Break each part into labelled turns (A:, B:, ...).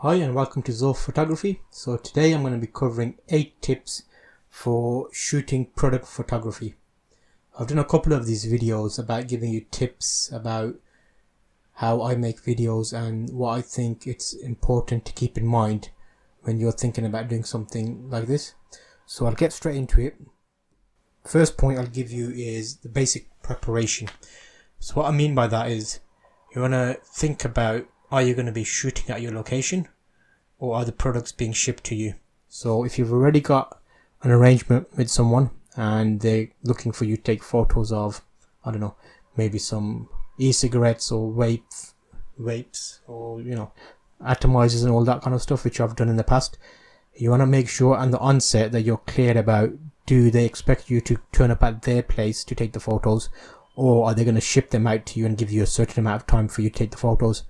A: Hi and welcome to Zulf Photography. So today I'm going to be covering 8 tips for shooting product photography. I've done a couple of these videos about giving you tips about how I make videos and what I think it's important to keep in mind when you're thinking about doing something like this. So I'll get straight into it. First point I'll give you is the basic preparation. So what I mean by that is you want to think about, are you going to be shooting at your location or are the products being shipped to you? So if you've already got an arrangement with someone and they're looking for you to take photos of, I don't know, maybe some e-cigarettes or vapes or, atomizers and all that kind of stuff, which I've done in the past, you want to make sure on the onset that you're clear about, do they expect you to turn up at their place to take the photos, or are they going to ship them out to you and give you a certain amount of time for you to take the photos?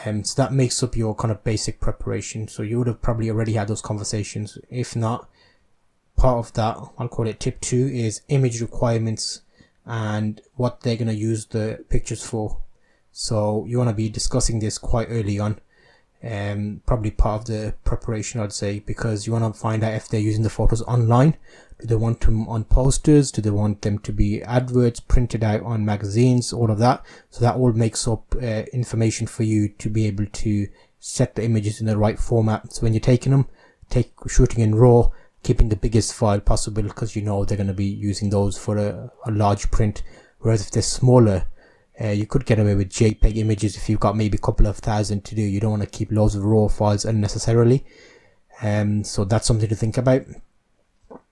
A: So that makes up your kind of basic preparation. So you would have probably already had those conversations. If not, part of that, I'll call it tip 2, is image requirements and what they're going to use the pictures for. So you want to be discussing this quite early on. Probably part of the preparation, I'd say, because you want to find out if they're using the photos online. Do they want them on posters? Do they want them to be adverts printed out on magazines? All of that. So that all makes up information for you to be able to set the images in the right format. So when you're taking them, shooting in RAW, keeping the biggest file possible, because you know they're going to be using those for a large print. Whereas if they're smaller, you could get away with JPEG images if you've got maybe a couple of thousand to do. You don't want to keep loads of RAW files unnecessarily. So that's something to think about.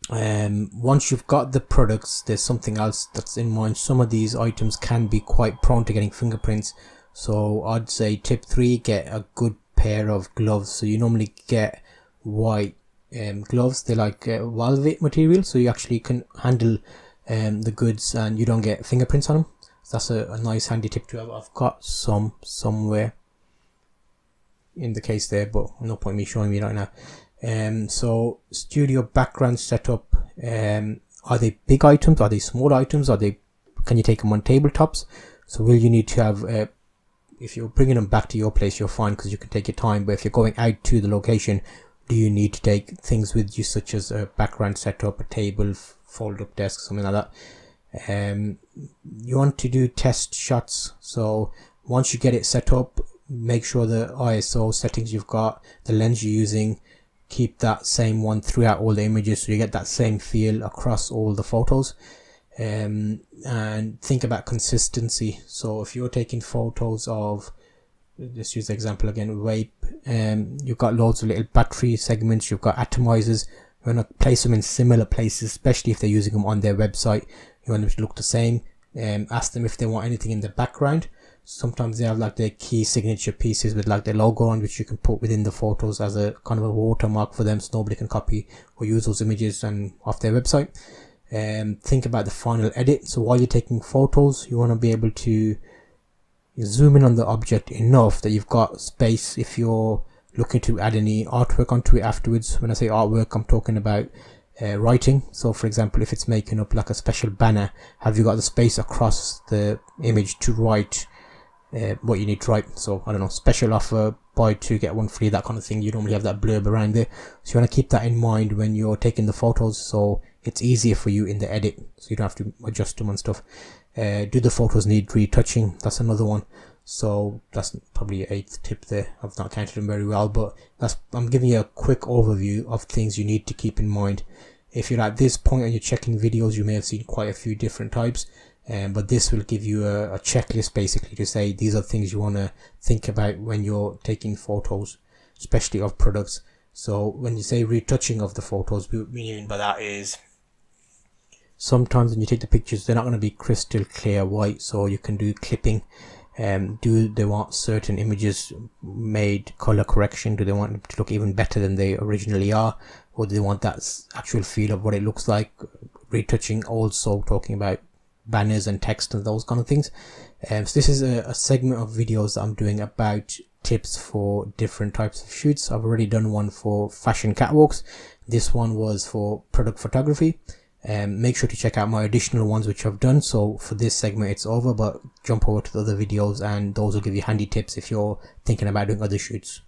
A: Once you've got the products, there's something else that's in mind. Some of these items can be quite prone to getting fingerprints. So I'd say tip 3, get a good pair of gloves. So you normally get white gloves. They're like velvet material, so you actually can handle the goods and you don't get fingerprints on them. So that's a nice handy tip to have. I've got some somewhere in the case there, but no point me showing me right now. So studio background setup, are they big items, are they small items, can you take them on tabletops? So will you need to have, if you're bringing them back to your place, you're fine because you can take your time, but if you're going out to the location, do you need to take things with you such as a background setup, a table, fold up desk, something like that? You want to do test shots. So once you get it set up, make sure the ISO settings you've got, the lens you're using, keep that same one throughout all the images so you get that same feel across all the photos. And think about consistency. So if you're taking photos of, let's use the example again, vape, you've got loads of little battery segments, you've got atomizers, you want to place them in similar places, especially if they're using them on their website. You want them to look the same. Ask them if they want anything in the background. Sometimes they have like their key signature pieces with like their logo on, which you can put within the photos as a kind of a watermark for them, so nobody can copy or use those images and off their website. Think about the final edit. So while you're taking photos, you want to be able to zoom in on the object enough that you've got space if you're looking to add any artwork onto it afterwards. When I say artwork, I'm talking about writing. So for example, if it's making up like a special banner, have you got the space across the image to write what you need to write? So I don't know, special offer, buy 2 get 1 free, that kind of thing. You normally have that blurb around there, so you want to keep that in mind when you're taking the photos, so it's easier for you in the edit, so you don't have to adjust them and stuff. Do the photos need retouching? That's another one. So that's probably your 8th tip there. I've not counted them very well, but I'm giving you a quick overview of things you need to keep in mind. If you're at this point and you're checking videos, you may have seen quite a few different types, but this will give you a checklist basically to say these are things you want to think about when you're taking photos, especially of products. So when you say retouching of the photos, what we mean by that is sometimes when you take the pictures, they're not going to be crystal clear white, so you can do clipping. Do they want certain images made color correction? Do they want them to look even better than they originally are? Or do they want that actual feel of what it looks like? Retouching, also talking about banners and text and those kind of things. So this is a segment of videos that I'm doing about tips for different types of shoots. I've already done one for fashion catwalks. This one was for product photography. Make sure to check out my additional ones which I've done. So for this segment it's over, but jump over to the other videos and those will give you handy tips if you're thinking about doing other shoots.